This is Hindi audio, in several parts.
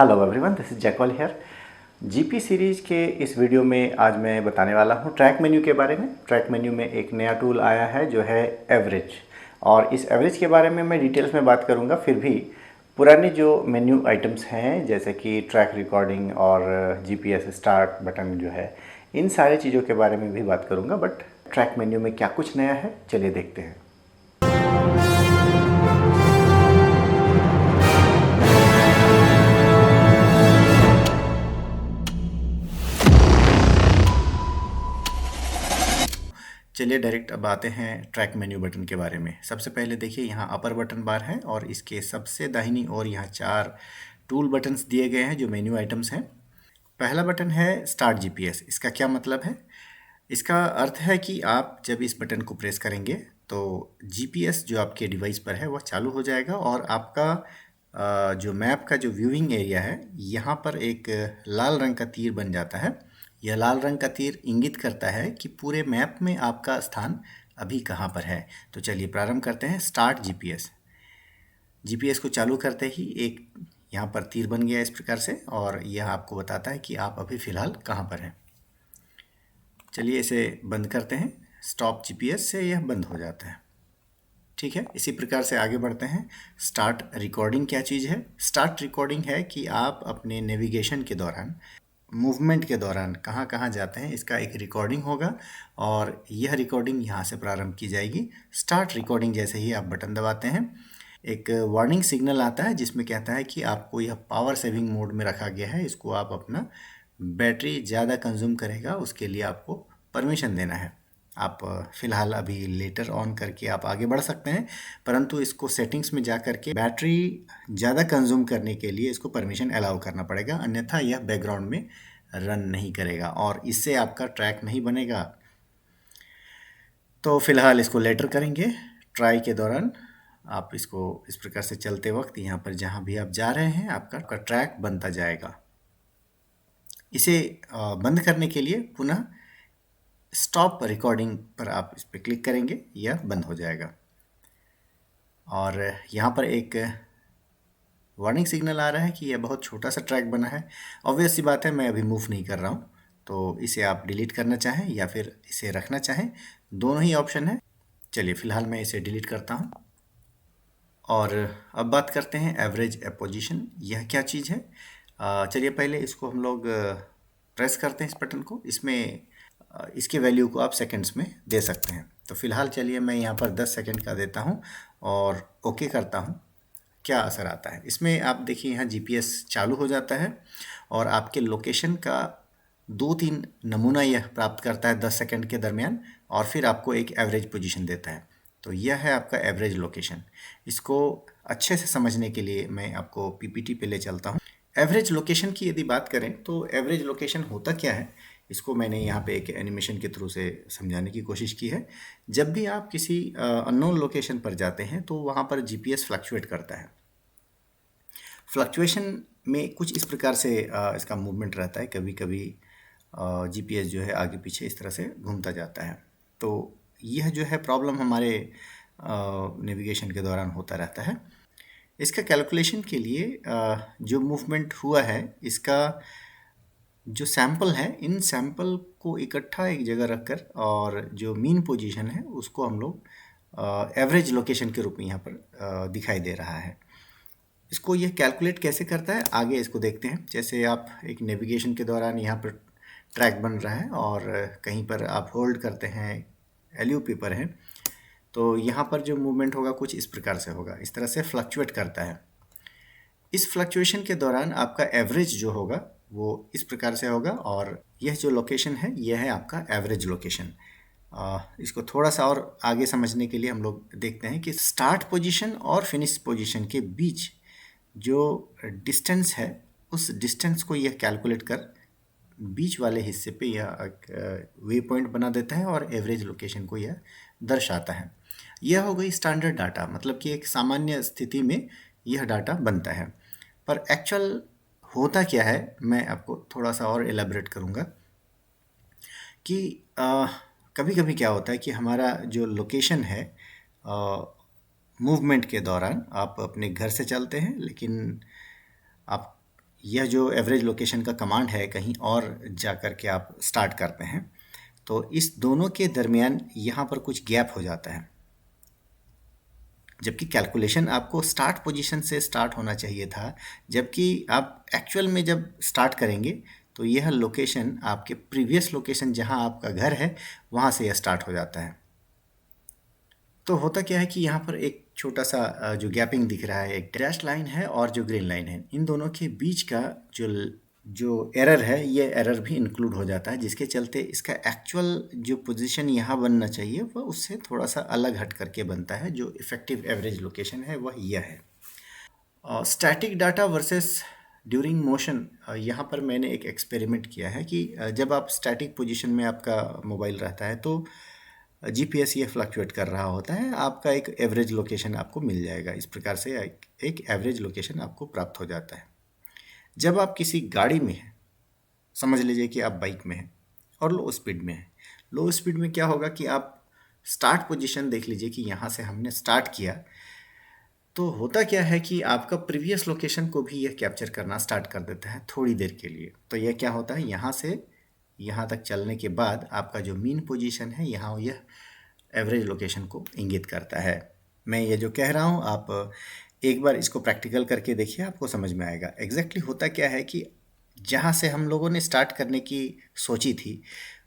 हेलो एवरीवन, दिस इज जैकवाल हियर। जीपी सीरीज़ के इस वीडियो में आज मैं बताने वाला हूँ ट्रैक मेन्यू के बारे में। ट्रैक मेन्यू में एक नया टूल आया है जो है एवरेज, और इस एवरेज के बारे में मैं डिटेल्स में बात करूँगा। फिर भी पुराने जो मेन्यू आइटम्स हैं जैसे कि ट्रैक रिकॉर्डिंग और जीपीएस स्टार्ट बटन जो है, इन सारी चीज़ों के बारे में भी बात करूँगा। बट ट्रैक मेन्यू में क्या कुछ नया है, चलिए देखते हैं। चलिए डायरेक्ट अब आते हैं ट्रैक मेन्यू बटन के बारे में। सबसे पहले देखिए, यहाँ अपर बटन बार है और इसके सबसे दाहिनी ओर यहाँ 4 टूल बटन्स दिए गए हैं जो मेन्यू आइटम्स हैं। पहला बटन है स्टार्ट जीपीएस। इसका क्या मतलब है? इसका अर्थ है कि आप जब इस बटन को प्रेस करेंगे तो जीपीएस जो आपके डिवाइस पर है वह चालू हो जाएगा और आपका जो मैप का जो व्यूइंग एरिया है, यहाँ पर एक लाल रंग का तीर बन जाता है। यह लाल रंग का तीर इंगित करता है कि पूरे मैप में आपका स्थान अभी कहाँ पर है। तो चलिए प्रारंभ करते हैं। Start GPS. जीपीएस को चालू करते ही एक यहाँ पर तीर बन गया इस प्रकार से, और यह आपको बताता है कि आप अभी फ़िलहाल कहाँ पर हैं। चलिए इसे बंद करते हैं। स्टॉप जीपीएस से यह बंद हो जाता है। ठीक है, इसी प्रकार से आगे बढ़ते हैं। स्टार्ट रिकॉर्डिंग क्या चीज़ है? स्टार्ट रिकॉर्डिंग है कि आप अपने नेविगेशन के दौरान, मूवमेंट के दौरान कहाँ कहाँ जाते हैं, इसका एक रिकॉर्डिंग होगा और यह रिकॉर्डिंग यहाँ से प्रारंभ की जाएगी। स्टार्ट रिकॉर्डिंग जैसे ही आप बटन दबाते हैं, एक वार्निंग सिग्नल आता है जिसमें कहता है कि आपको यह पावर सेविंग मोड में रखा गया है। इसको आप अपना बैटरी ज़्यादा कंज्यूम करेगा, उसके लिए आपको परमिशन देना है। आप फ़िलहाल अभी लेटर ऑन करके आप आगे बढ़ सकते हैं, परंतु इसको सेटिंग्स में जा कर के बैटरी ज़्यादा कंज्यूम करने के लिए इसको परमिशन अलाउ करना पड़ेगा, अन्यथा यह बैकग्राउंड में रन नहीं करेगा और इससे आपका ट्रैक नहीं बनेगा। तो फ़िलहाल इसको लेटर करेंगे। ट्राई के दौरान आप इसको इस प्रकार से चलते वक्त यहाँ पर जहाँ भी आप जा रहे हैं आपका ट्रैक बनता जाएगा। इसे बंद करने के लिए पुनः स्टॉप रिकॉर्डिंग पर आप इस पर क्लिक करेंगे, यह बंद हो जाएगा। और यहाँ पर एक वार्निंग सिग्नल आ रहा है कि यह बहुत छोटा सा ट्रैक बना है। ऑब्वियस सी बात है, मैं अभी मूव नहीं कर रहा हूँ, तो इसे आप डिलीट करना चाहें या फिर इसे रखना चाहें, दोनों ही ऑप्शन है। चलिए फ़िलहाल मैं इसे डिलीट करता हूँ। और अब बात करते हैं एवरेज पोजीशन। यह क्या चीज़ है? चलिए पहले इसको हम लोग प्रेस करते हैं इस बटन को। इसमें इसके वैल्यू को आप सेकंड्स में दे सकते हैं। तो फ़िलहाल चलिए मैं यहाँ पर 10 सेकंड का देता हूँ और ओके करता हूँ। क्या असर आता है इसमें? आप देखिए यहाँ जीपीएस चालू हो जाता है और आपके लोकेशन का 2-3 नमूना यह प्राप्त करता है 10 सेकंड के दरमियान, और फिर आपको एक एवरेज पोजीशन देता है। तो यह है आपका एवरेज लोकेशन। इसको अच्छे से समझने के लिए मैं आपको पीपीटी पे ले चलता हूँ। एवरेज लोकेशन की यदि बात करें तो एवरेज लोकेशन होता क्या है, इसको मैंने यहाँ पे एक एनिमेशन के थ्रू से समझाने की कोशिश की है। जब भी आप किसी अननोन लोकेशन पर जाते हैं तो वहाँ पर जीपीएस फ्लक्चुएट करता है। फ्लक्चुएशन में कुछ इस प्रकार से इसका मूवमेंट रहता है। कभी कभी जीपीएस जो है आगे पीछे इस तरह से घूमता जाता है। तो यह जो है प्रॉब्लम हमारे नेविगेशन के दौरान होता रहता है। इसका कैलकुलेशन के लिए जो मूवमेंट हुआ है, इसका जो सैंपल है, इन सैंपल को इकट्ठा एक जगह रखकर और जो मीन पोजीशन है उसको हम लोग एवरेज लोकेशन के रूप में यहाँ पर दिखाई दे रहा है। इसको यह कैलकुलेट कैसे करता है आगे इसको देखते हैं। जैसे आप एक नेविगेशन के दौरान यहाँ पर ट्रैक बन रहा है और कहीं पर आप होल्ड करते हैं, एलयूपी पर हैं, तो यहाँ पर जो मूवमेंट होगा कुछ इस प्रकार से होगा, इस तरह से फ्लक्चुएट करता है। इस फ्लक्चुएशन के दौरान आपका एवरेज जो होगा वो इस प्रकार से होगा, और यह जो लोकेशन है यह है आपका एवरेज लोकेशन। इसको थोड़ा सा और आगे समझने के लिए हम लोग देखते हैं कि स्टार्ट पोजीशन और फिनिश पोजीशन के बीच जो डिस्टेंस है, उस डिस्टेंस को यह कैलकुलेट कर बीच वाले हिस्से पे यह एक वे पॉइंट बना देता है और एवरेज लोकेशन को यह दर्शाता है। यह हो गई स्टैंडर्ड डाटा, मतलब कि एक सामान्य स्थिति में यह डाटा बनता है। पर एक्चुअल होता क्या है, मैं आपको थोड़ा सा और एलेबरेट करूँगा कि कभी कभी क्या होता है कि हमारा जो लोकेशन है, मूवमेंट के दौरान आप अपने घर से चलते हैं, लेकिन आप यह जो एवरेज लोकेशन का कमांड है कहीं और जा कर के आप स्टार्ट करते हैं तो इस दोनों के दरमियान यहाँ पर कुछ गैप हो जाता है, जबकि कैलकुलेशन आपको स्टार्ट पोजीशन से स्टार्ट होना चाहिए था, जबकि आप एक्चुअल में जब स्टार्ट करेंगे तो यह लोकेशन आपके प्रीवियस लोकेशन जहां आपका घर है वहां से यह स्टार्ट हो जाता है। तो होता क्या है कि यहाँ पर एक छोटा सा जो गैपिंग दिख रहा है, एक डैश लाइन है और जो ग्रीन लाइन है, इन दोनों के बीच का जो जो एरर है ये एरर भी इंक्लूड हो जाता है, जिसके चलते इसका एक्चुअल जो पोजीशन यहाँ बनना चाहिए वह उससे थोड़ा सा अलग हट करके बनता है। जो इफ़ेक्टिव एवरेज लोकेशन है वह यह है। Static data versus during motion, यहाँ पर मैंने एक एक्सपेरिमेंट किया है कि जब आप स्टैटिक पोजीशन में आपका मोबाइल रहता है तो जीपीएस ये फ्लक्चुएट कर रहा होता है, आपका एक एवरेज लोकेशन आपको मिल जाएगा। इस प्रकार से एक एवरेज लोकेशन आपको प्राप्त हो जाता है। जब आप किसी गाड़ी में हैं, समझ लीजिए कि आप बाइक में हैं और लो स्पीड में हैं, लो स्पीड में क्या होगा कि आप स्टार्ट पोजीशन देख लीजिए कि यहाँ से हमने स्टार्ट किया तो होता क्या है कि आपका प्रीवियस लोकेशन को भी यह कैप्चर करना स्टार्ट कर देता है थोड़ी देर के लिए। तो यह क्या होता है, यहाँ से यहाँ तक चलने के बाद आपका जो मीन पोजीशन है यहाँ यह एवरेज लोकेशन को इंगित करता है। मैं ये जो कह रहा हूँ आप एक बार इसको प्रैक्टिकल करके देखिए, आपको समझ में आएगा। एग्जैक्टली होता क्या है कि जहाँ से हम लोगों ने स्टार्ट करने की सोची थी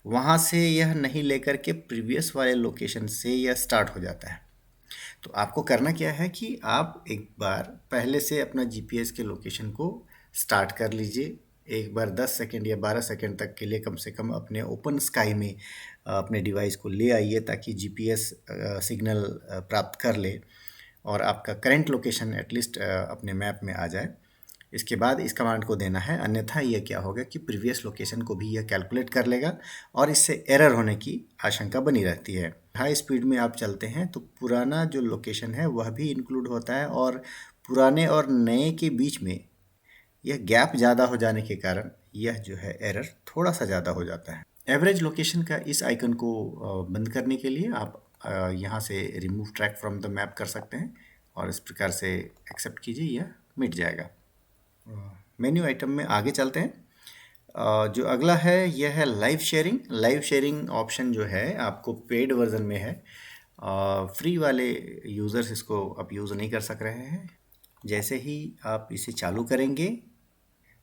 वहाँ से यह नहीं लेकर के प्रीवियस वाले लोकेशन से यह स्टार्ट हो जाता है। तो आपको करना क्या है कि आप एक बार पहले से अपना जीपीएस के लोकेशन को स्टार्ट कर लीजिए। एक बार 10 सेकंड या 12 सेकंड तक के लिए कम से कम अपने ओपन स्काई में अपने डिवाइस को ले आइए ताकि जीपीएस सिग्नल प्राप्त कर ले और आपका करंट लोकेशन एटलीस्ट अपने मैप में आ जाए। इसके बाद इस कमांड को देना है, अन्यथा ये क्या होगा कि प्रीवियस लोकेशन को भी यह कैलकुलेट कर लेगा और इससे एरर होने की आशंका बनी रहती है। हाई स्पीड में आप चलते हैं तो पुराना जो लोकेशन है वह भी इंक्लूड होता है और पुराने और नए के बीच में यह गैप ज़्यादा हो जाने के कारण यह जो है एरर थोड़ा सा ज़्यादा हो जाता है। एवरेज लोकेशन का इस आइकन को बंद करने के लिए आप यहाँ से remove track from the map कर सकते हैं और इस प्रकार से एक्सेप्ट कीजिए, यह मिट जाएगा। मेन्यू आइटम में आगे चलते हैं। जो अगला है यह है live sharing. Live sharing option जो है आपको पेड वर्जन में है, फ्री वाले यूज़र्स इसको अब यूज़ नहीं कर सक रहे हैं। जैसे ही आप इसे चालू करेंगे,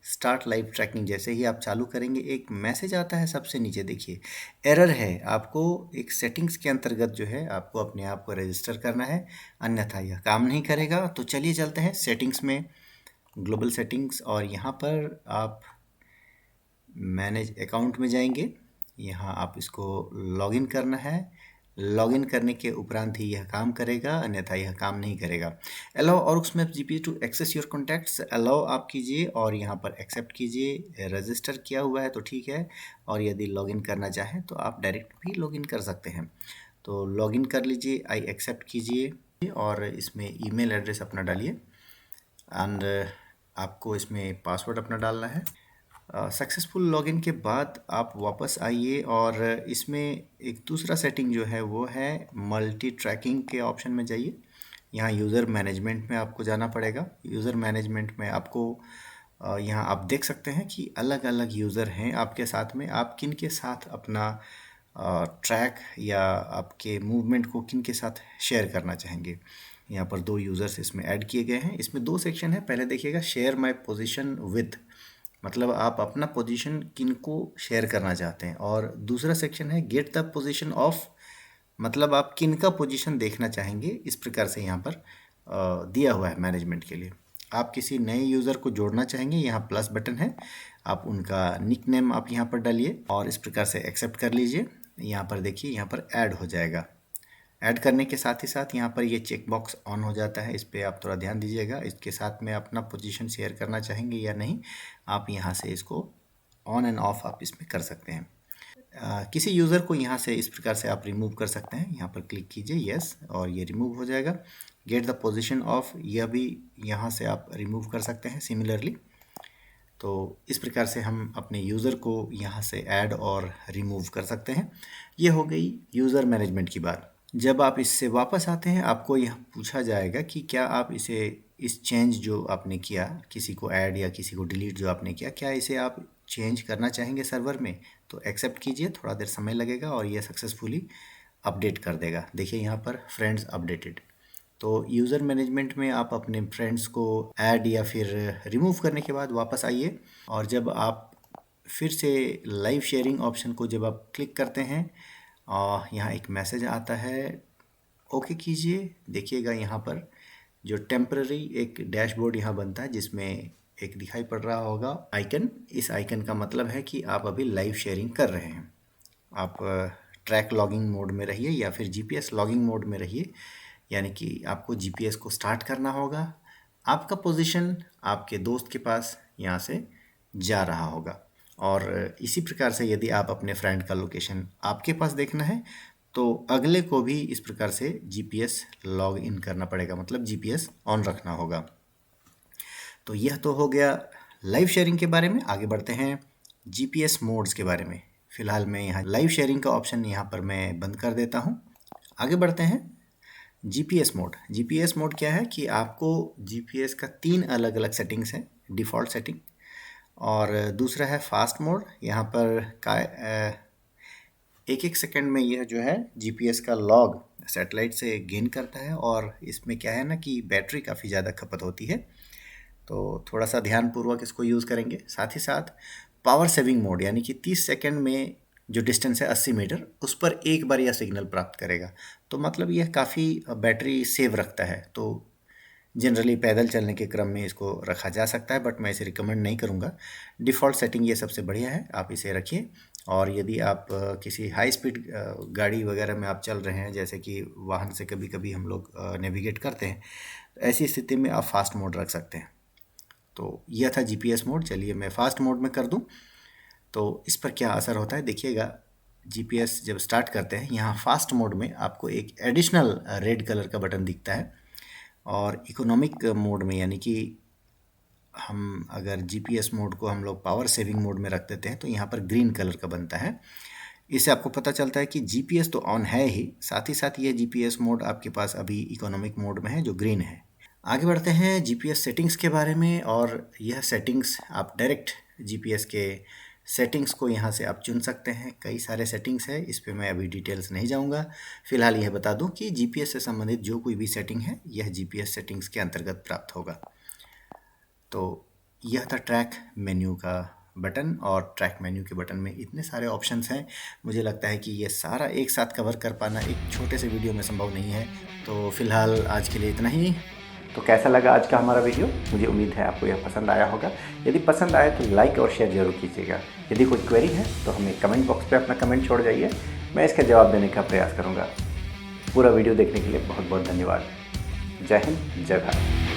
स्टार्ट लाइव ट्रैकिंग जैसे ही आप चालू करेंगे एक मैसेज आता है सबसे नीचे, देखिए एरर है। आपको एक सेटिंग्स के अंतर्गत जो है आपको अपने आप को रजिस्टर करना है, अन्यथा यह काम नहीं करेगा। तो चलिए चलते हैं सेटिंग्स में, ग्लोबल सेटिंग्स, और यहाँ पर आप मैनेज अकाउंट में जाएंगे। यहाँ आप इसको लॉगिन करना है। लॉगिन करने के उपरांत ही यह काम करेगा, अन्यथा यह काम नहीं करेगा। Allow Orix maps GPS to access your contacts, allow आप कीजिए और यहाँ पर एक्सेप्ट कीजिए। रजिस्टर किया हुआ है तो ठीक है, और यदि लॉगिन करना चाहें तो आप डायरेक्ट भी लॉगिन कर सकते हैं। तो लॉगिन कर लीजिए, आई एक्सेप्ट कीजिए और इसमें ईमेल एड्रेस अपना डालिए एंड आपको इसमें पासवर्ड अपना डालना है। सक्सेसफुल लॉगिन के बाद आप वापस आइए और इसमें एक दूसरा सेटिंग जो है वो है मल्टी ट्रैकिंग के ऑप्शन में जाइए। यहाँ यूज़र मैनेजमेंट में आपको जाना पड़ेगा। यूज़र मैनेजमेंट में आपको यहाँ आप देख सकते हैं कि अलग अलग यूज़र हैं आपके साथ में। आप किन के साथ अपना ट्रैक या आपके मूवमेंट को किन के साथ शेयर करना चाहेंगे। यहाँ पर 2 यूज़र्स इसमें ऐड किए गए हैं। इसमें 2 सेक्शन है। पहले देखिएगा शेयर माय पोजीशन विद, मतलब आप अपना पोजीशन किन को शेयर करना चाहते हैं, और दूसरा सेक्शन है गेट द पोजीशन ऑफ, मतलब आप किन का पोजीशन देखना चाहेंगे। इस प्रकार से यहाँ पर दिया हुआ है मैनेजमेंट के लिए। आप किसी नए यूज़र को जोड़ना चाहेंगे, यहाँ प्लस बटन है, आप उनका निक नेम आप यहाँ पर डालिए और इस प्रकार से एक्सेप्ट कर लीजिए। यहाँ पर देखिए यहाँ पर ऐड हो जाएगा। ऐड करने के साथ ही साथ यहाँ पर ये चेक बॉक्स ऑन हो जाता है, इस पर आप थोड़ा ध्यान दीजिएगा। इसके साथ में अपना पोजीशन शेयर करना चाहेंगे या नहीं, आप यहाँ से इसको ऑन एंड ऑफ आप इसमें कर सकते हैं। किसी यूज़र को यहाँ से इस प्रकार से आप रिमूव कर सकते हैं। यहाँ पर क्लिक कीजिए यस और ये रिमूव हो जाएगा। गेट द पोजीशन ऑफ, यह भी यहाँ से आप रिमूव कर सकते हैं सिमिलरली। तो इस प्रकार से हम अपने यूज़र को यहाँ से ऐड और रिमूव कर सकते हैं। ये हो गई यूज़र मैनेजमेंट की बात। जब आप इससे वापस आते हैं आपको यह पूछा जाएगा कि क्या आप इसे इस चेंज जो आपने किया, किसी को ऐड या किसी को डिलीट जो आपने किया, क्या इसे आप चेंज करना चाहेंगे सर्वर में? तो एक्सेप्ट कीजिए, थोड़ा देर समय लगेगा और ये सक्सेसफुली अपडेट कर देगा। देखिए यहाँ पर फ्रेंड्स अपडेटेड। तो यूज़र मैनेजमेंट में आप अपने फ्रेंड्स को ऐड या फिर रिमूव करने के बाद वापस आइए, और जब आप फिर से लाइव शेयरिंग ऑप्शन को जब आप क्लिक करते हैं, यहाँ एक मैसेज आता है, ओके कीजिए। देखिएगा यहाँ पर जो टेम्पररी एक डैशबोर्ड यहाँ बनता है, जिसमें एक दिखाई पड़ रहा होगा आइकन। इस आइकन का मतलब है कि आप अभी लाइव शेयरिंग कर रहे हैं। आप ट्रैक लॉगिंग मोड में रहिए या फिर जीपीएस लॉगिंग मोड में रहिए, यानी कि आपको जीपीएस को स्टार्ट करना होगा। आपका पोजीशन आपके दोस्त के पास यहाँ से जा रहा होगा, और इसी प्रकार से यदि आप अपने फ्रेंड का लोकेशन आपके पास देखना है तो अगले को भी इस प्रकार से जीपीएस लॉग इन करना पड़ेगा, मतलब जीपीएस ऑन रखना होगा। तो यह तो हो गया लाइव शेयरिंग के बारे में। आगे बढ़ते हैं जीपीएस मोड्स के बारे में। फिलहाल मैं यहाँ लाइव शेयरिंग का ऑप्शन यहाँ पर मैं बंद कर देता हूँ। आगे बढ़ते हैं जीपीएस मोड। जीपीएस मोड क्या है कि आपको जीपीएस का 3 अलग अलग सेटिंग्स हैं, डिफ़ॉल्ट सेटिंग, और दूसरा है फास्ट मोड। यहाँ पर एक सेकंड में यह जो है जीपीएस का लॉग सैटेलाइट से गेन करता है, और इसमें क्या है ना कि बैटरी काफ़ी ज़्यादा खपत होती है, तो थोड़ा सा ध्यानपूर्वक इसको यूज़ करेंगे। साथ ही साथ पावर सेविंग मोड, यानी कि 30 सेकंड में जो डिस्टेंस है 80 मीटर, उस पर एक बार यह सिग्नल प्राप्त करेगा। तो मतलब यह काफ़ी बैटरी सेव रखता है। तो जनरली पैदल चलने के क्रम में इसको रखा जा सकता है, बट मैं इसे रिकमेंड नहीं करूँगा। डिफ़ॉल्ट सेटिंग ये सबसे बढ़िया है, आप इसे रखिए। और यदि आप किसी हाई स्पीड गाड़ी वगैरह में आप चल रहे हैं, जैसे कि वाहन से कभी कभी हम लोग नेविगेट करते हैं, ऐसी स्थिति में आप फास्ट मोड रख सकते हैं। तो यह था जीपीएस मोड। चलिए मैं फास्ट मोड में कर दूं तो इस पर क्या असर होता है देखिएगा। जीपीएस जब स्टार्ट करते हैं, यहाँ फास्ट मोड में आपको एक एडिशनल रेड कलर का बटन दिखता है, और इकोनॉमिक मोड में, यानी कि हम अगर जीपीएस मोड को हम लोग पावर सेविंग मोड में रख देते हैं तो यहाँ पर ग्रीन कलर का बनता है। इससे आपको पता चलता है कि जीपीएस तो ऑन है ही, साथ ही साथ ये जीपीएस मोड आपके पास अभी इकोनॉमिक मोड में है, जो ग्रीन है। आगे बढ़ते हैं जीपीएस सेटिंग्स के बारे में, और यह सेटिंग्स आप डायरेक्ट जीपीएस के सेटिंग्स को यहाँ से आप चुन सकते हैं। कई सारे सेटिंग्स है, इस पे मैं अभी डिटेल्स नहीं जाऊँगा। फिलहाल यह बता दूँ कि जीपीएस से संबंधित जो कोई भी सेटिंग है, यह जीपीएस सेटिंग्स के अंतर्गत प्राप्त होगा। तो यह था ट्रैक मेन्यू का बटन, और ट्रैक मेन्यू के बटन में इतने सारे ऑप्शंस हैं, मुझे लगता है कि ये सारा एक साथ कवर कर पाना एक छोटे से वीडियो में संभव नहीं है। तो फिलहाल आज के लिए इतना ही। तो कैसा लगा आज का हमारा वीडियो? मुझे उम्मीद है आपको यह पसंद आया होगा। यदि पसंद आए तो लाइक और शेयर जरूर कीजिएगा। यदि कोई क्वेरी है तो हमें कमेंट बॉक्स पे अपना कमेंट छोड़ जाइए, मैं इसका जवाब देने का प्रयास करूँगा। पूरा वीडियो देखने के लिए बहुत बहुत धन्यवाद। जय हिंद, जय भारत।